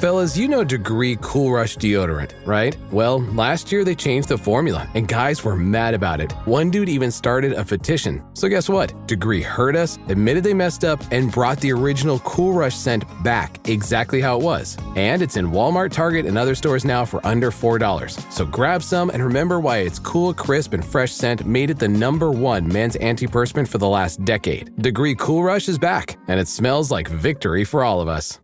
Fellas, you know Degree Cool Rush deodorant, right? Well, last year they changed the formula, and guys were mad about it. One dude even started a petition. So guess what? Degree heard us, admitted they messed up, and brought the original Cool Rush scent back exactly how it was. And it's in Walmart, Target, and other stores now for under $4. So grab some and remember why its cool, crisp, and fresh scent made it the #1 men's antiperspirant for the last decade. Degree Cool Rush is back, and it smells like victory for all of us.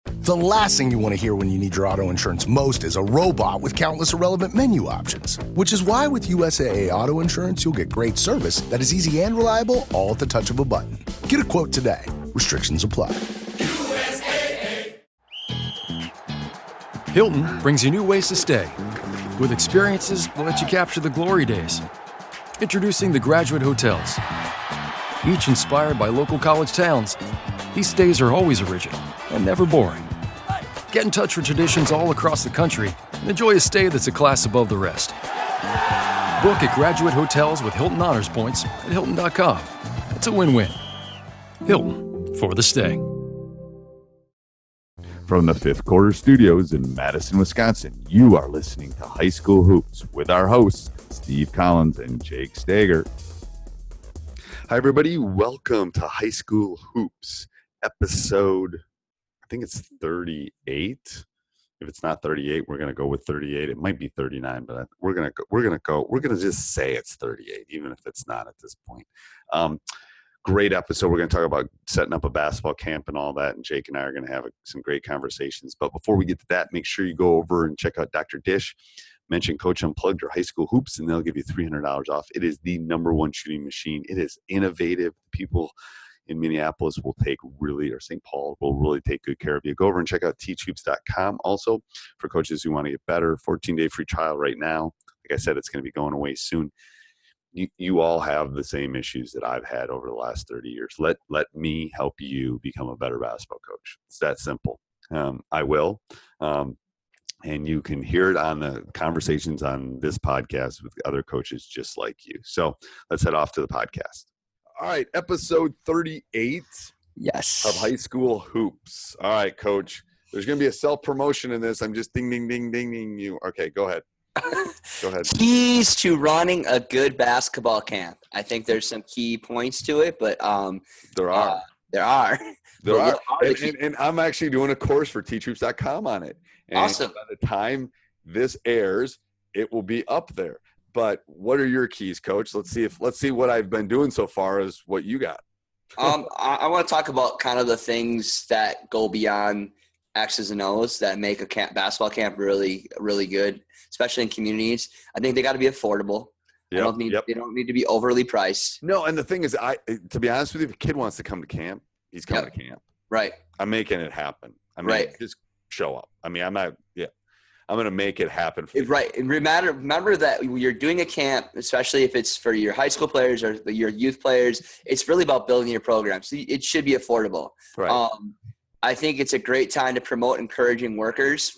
The last thing you want to hear when you need your auto insurance most is a robot with countless irrelevant menu options. Which is why with USAA Auto Insurance, you'll get great service that is easy and reliable, all at the touch of a button. Get a quote today. Restrictions apply. USAA. Hilton brings you new ways to stay, with experiences that let you capture the glory days. Introducing the Graduate Hotels. Each inspired by local college towns, these stays are always original and never boring. Get in touch with traditions all across the country and enjoy a stay that's a class above the rest. Book at Graduate Hotels with Hilton Honors Points at Hilton.com. It's a win-win. Hilton, for the stay. From the Fifth Quarter Studios in Madison, Wisconsin, you are listening to High School Hoops with our hosts, Steve Collins and Jake Steger. Hi, everybody. Welcome to High School Hoops, episode, I think it's 38. If it's not 38, we're going to go with 38. It might be 39, but we're going to just say it's 38, even if it's not at this point. Great episode. We're going to talk about setting up a basketball camp and all that, and Jake and I are going to have some great conversations. But before we get to that, make sure you go over and check out Dr. Dish, Metion Coach Unplugged, or High School Hoops, and they'll give you $300 off. It is the #1 shooting machine. It is innovative. People in Minneapolis will or St. Paul will really take good care of you. Go over and check out teachhoops.com also for coaches who want to get better. 14-day free trial right now. Like I said, it's going to be going away soon. You all have the same issues that I've had over the last 30 years. Let me help you become a better basketball coach. It's that simple. I will. And you can hear it on the conversations on this podcast with other coaches just like you. So let's head off to the podcast. All right, episode 38 of High School Hoops. All right, Coach, there's going to be a self-promotion in this. I'm just ding, ding, ding, ding, ding you. Okay, go ahead. Go ahead. Keys to running a good basketball camp. I think there's some key points to it, but there are. And I'm actually doing a course for teachhoops.com on it. And awesome. By the time this airs, it will be up there. But what are your keys, Coach? Let's see what I've been doing so far is what you got. I want to talk about kind of the things that go beyond X's and O's that make a basketball camp really, really good, especially in communities. I think they got to be affordable. They don't need to be overly priced. No, and the thing is, to be honest with you, if a kid wants to come to camp, he's coming to camp. Right. I'm making it happen. Just show up. I'm going to make it happen. Right. And remember that you're doing a camp, especially if it's for your high school players or your youth players, it's really about building your program. So it should be affordable. Right. I think it's a great time to promote encouraging workers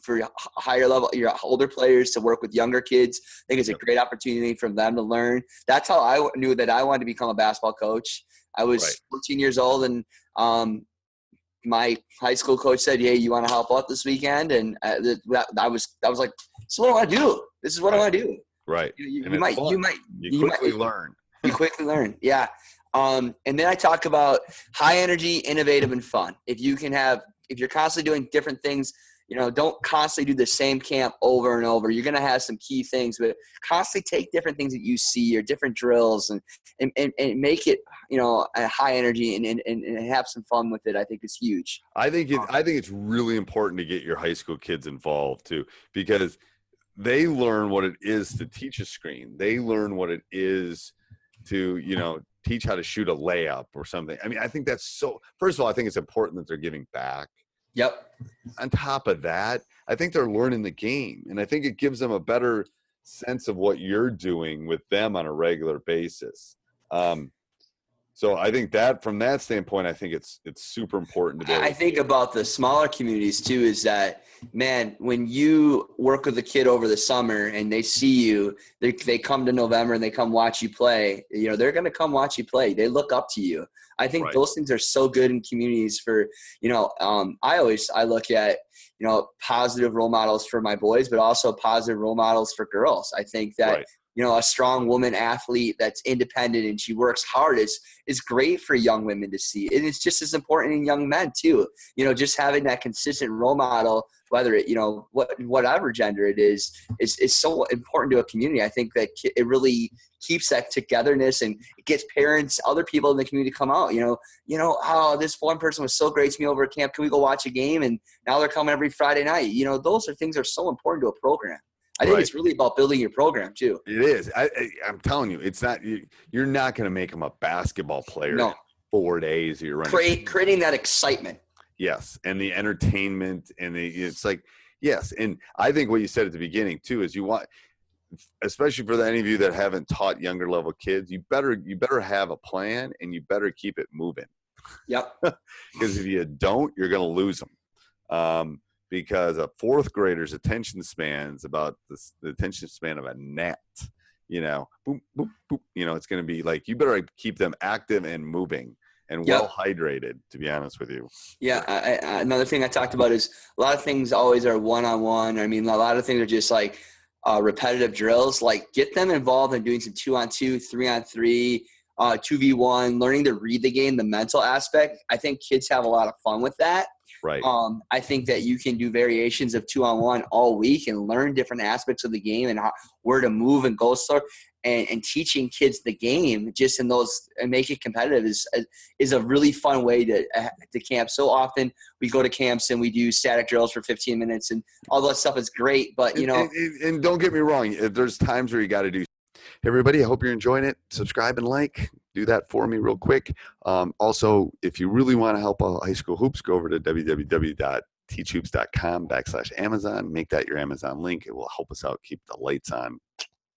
for higher level, your older players to work with younger kids. I think it's a great opportunity for them to learn. That's how I knew that I wanted to become a basketball coach. I was 14 years old, and my high school coach said, "Hey, you want to help out this weekend?" And I was like, "This is what I want to do. This is what I want to do." Right. You quickly learn. You quickly learn. Yeah. And then I talk about high energy, innovative, and fun. If you're constantly doing different things, don't constantly do the same camp over and over. You're going to have some key things, but constantly take different things that you see or different drills and make it, a high energy and have some fun with it. I think is huge. I think it's really important to get your high school kids involved too, because they learn what it is to teach a screen. They learn what it is to, teach how to shoot a layup or something. I mean, I think that's first of all, I think it's important that they're giving back. Yep. On top of that, I think they're learning the game, and I think it gives them a better sense of what you're doing with them on a regular basis. So I think that from that standpoint, I think it's super important to do. I think about the smaller communities too, is that man, when you work with a kid over the summer and they see you, they come to November and they come watch you play, they're going to come watch you play. They look up to you. I think those things are so good in communities for, I look at, positive role models for my boys, but also positive role models for girls. I think that, a strong woman athlete that's independent and she works hard is great for young women to see. And it's just as important in young men too. Just having that consistent role model, whether it, whatever gender it is so important to a community. I think that it really keeps that togetherness and it gets parents, other people in the community to come out, oh, this one person was so great to me over at camp. Can we go watch a game? And now they're coming every Friday night. Those are things that are so important to a program. I think it's really about building your program too. It is. I'm telling you, it's not. You're not going to make them a basketball player. No. In 4 days. You're running. Creating that excitement. Yes, and the entertainment and it's like yes, and I think what you said at the beginning too is you want, especially for any of you that haven't taught younger level kids, you better have a plan and you better keep it moving. Yep. Because if you don't, you're going to lose them. Because a fourth grader's attention span is about the attention span of a gnat, boop, boop, boop. It's going to be like, you better keep them active and moving and well hydrated, to be honest with you. Yeah. Another thing I talked about is a lot of things always are one-on-one. I mean, a lot of things are just like repetitive drills, like get them involved in doing some 2-on-2, 3-on-3, 2v1, learning to read the game, the mental aspect. I think kids have a lot of fun with that. Right. I think that you can do variations of 2-on-1 all week and learn different aspects of the game and where to move and go slow. And teaching kids the game just in those and make it competitive is a really fun way to camp. So often we go to camps and we do static drills for 15 minutes and all that stuff is great. But, and don't get me wrong. There's times where you got to do. Hey, everybody, I hope you're enjoying it. Subscribe and like. Do that for me real quick. Also, if you really want to help high school hoops, go over to www.teachhoops.com/Amazon. Make that your Amazon link. It will help us out keep the lights on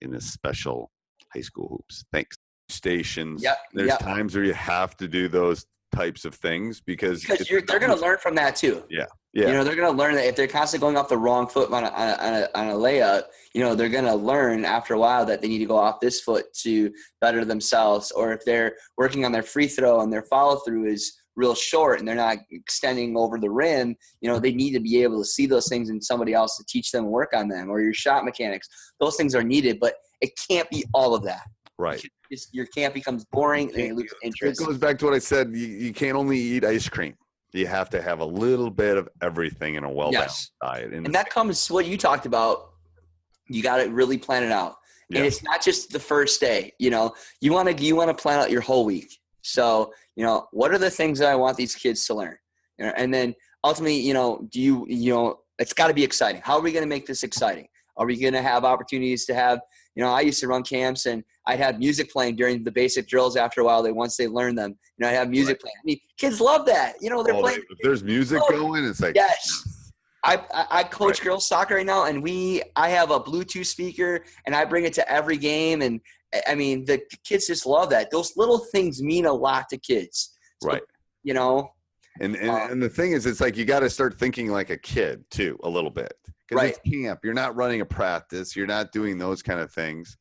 in this special high school hoops. Thanks. Stations. There's times where you have to do those types of things because they're going to learn from that too. Yeah. They're going to learn that if they're constantly going off the wrong foot on a layup, they're going to learn after a while that they need to go off this foot to better themselves. Or if they're working on their free throw and their follow through is real short and they're not extending over the rim, they need to be able to see those things in somebody else to teach them and work on them, or your shot mechanics. Those things are needed, but it can't be all of that. Right. Your camp becomes boring and you lose interest. It goes back to what I said. You can't only eat ice cream. You have to have a little bit of everything in a well-balanced diet. And that comes what you talked about. You got to really plan it out. And it's not just the first day. You want to plan out your whole week. So, what are the things that I want these kids to learn? And then ultimately, it's got to be exciting. How are we going to make this exciting? Are we going to have opportunities to have, I used to run camps and I'd have music playing during the basic drills after a while. Once they learn them, I'd have music playing. I mean, kids love that. They're playing. If there's music going, it's like. Yes. I coach girls soccer right now and I have a Bluetooth speaker and I bring it to every game. And I mean, the kids just love that. Those little things mean a lot to kids. So, right. And the thing is, it's like you got to start thinking like a kid too, a little bit. Because it's camp. You're not running a practice. You're not doing those kind of things.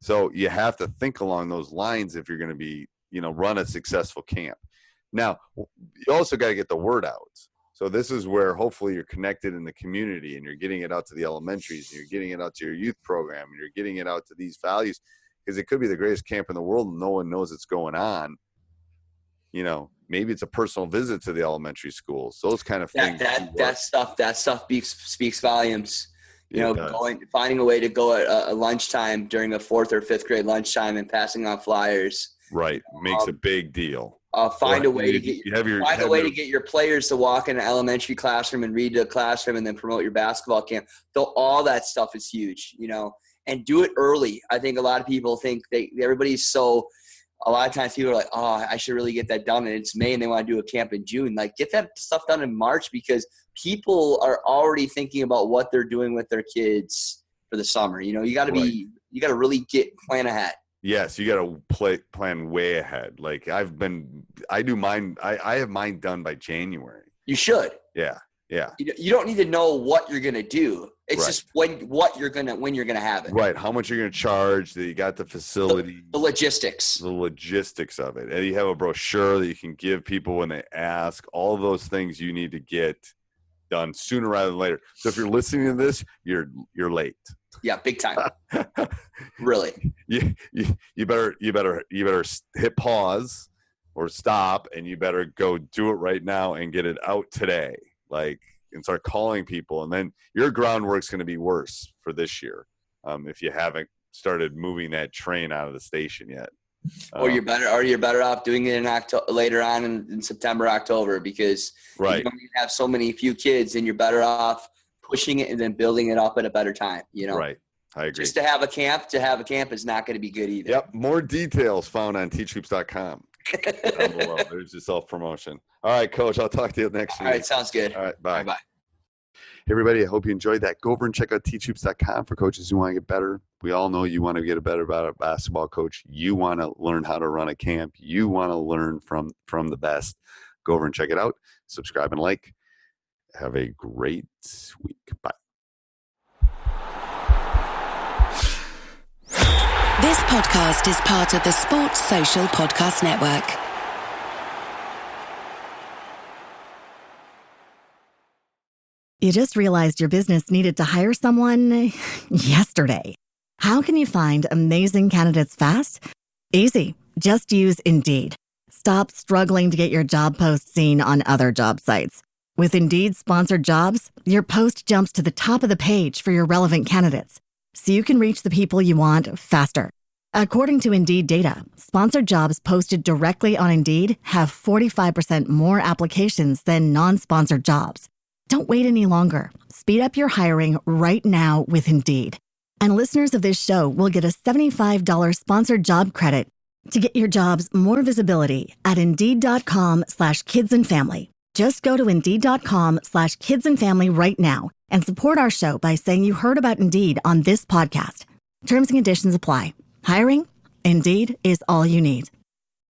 So you have to think along those lines if you're going to be, run a successful camp. Now, you also got to get the word out. So this is where hopefully you're connected in the community and you're getting it out to the elementaries and you're getting it out to your youth program and you're getting it out to these values, because it could be the greatest camp in the world and no one knows it's going on. Maybe it's a personal visit to the elementary schools. Those kind of things. That stuff speaks volumes. Finding a way to go at a lunchtime during a 4th or 5th grade lunchtime and passing on flyers. Right, makes a big deal. Find a way to get your players to walk in an elementary classroom and read to a classroom and then promote your basketball camp. So all that stuff is huge, and do it early. I think a lot of people think everybody's so. A lot of times people are like, oh, I should really get that done. And it's May and they want to do a camp in June. Like, get that stuff done in March because people are already thinking about what they're doing with their kids for the summer. You got to really plan ahead. Yes, you got to plan way ahead. Like I have mine done by January. You should. Yeah. Yeah. You don't need to know what you're going to do. It's just when you're going to have it. Right. How much you're going to charge, that you got the facility. The logistics. The logistics of it. And you have a brochure that you can give people when they ask. All of those things you need to get done sooner rather than later. So if you're listening to this, you're late. Yeah, big time. Really. You better hit pause or stop, and you better go do it right now and get it out today. And start calling people, and then your groundwork's going to be worse for this year if you haven't started moving that train out of the station yet. Or you're better off doing it in later on in September, October, because you have so few kids, and you're better off pushing it and then building it up at a better time. Right. I agree. Just to have a camp is not going to be good either. Yep. More details found on teachhoops.com. Down below. There's your self-promotion. All right, Coach. I'll talk to you next week. All right. Sounds good. All right. Bye. Bye. Hey, everybody. I hope you enjoyed that. Go over and check out teachhoops.com for coaches who want to get better. We all know you want to get better about a basketball coach. You want to learn how to run a camp. You want to learn from the best. Go over and check it out. Subscribe and like. Have a great week. Bye. This podcast is part of the Sports Social Podcast Network. You just realized your business needed to hire someone yesterday. How can you find amazing candidates fast? Easy. Just use Indeed. Stop struggling to get your job post seen on other job sites. With Indeed sponsored jobs, your post jumps to the top of the page for your relevant candidates, so you can reach the people you want faster. According to Indeed data, sponsored jobs posted directly on Indeed have 45% more applications than non-sponsored jobs. Don't wait any longer. Speed up your hiring right now with Indeed. And listeners of this show will get a $75 sponsored job credit to get your jobs more visibility at Indeed.com/kidsandfamily. Just go to Indeed.com/kidsandfamily right now and support our show by saying you heard about Indeed on this podcast. Terms and conditions apply. Hiring? Indeed is all you need.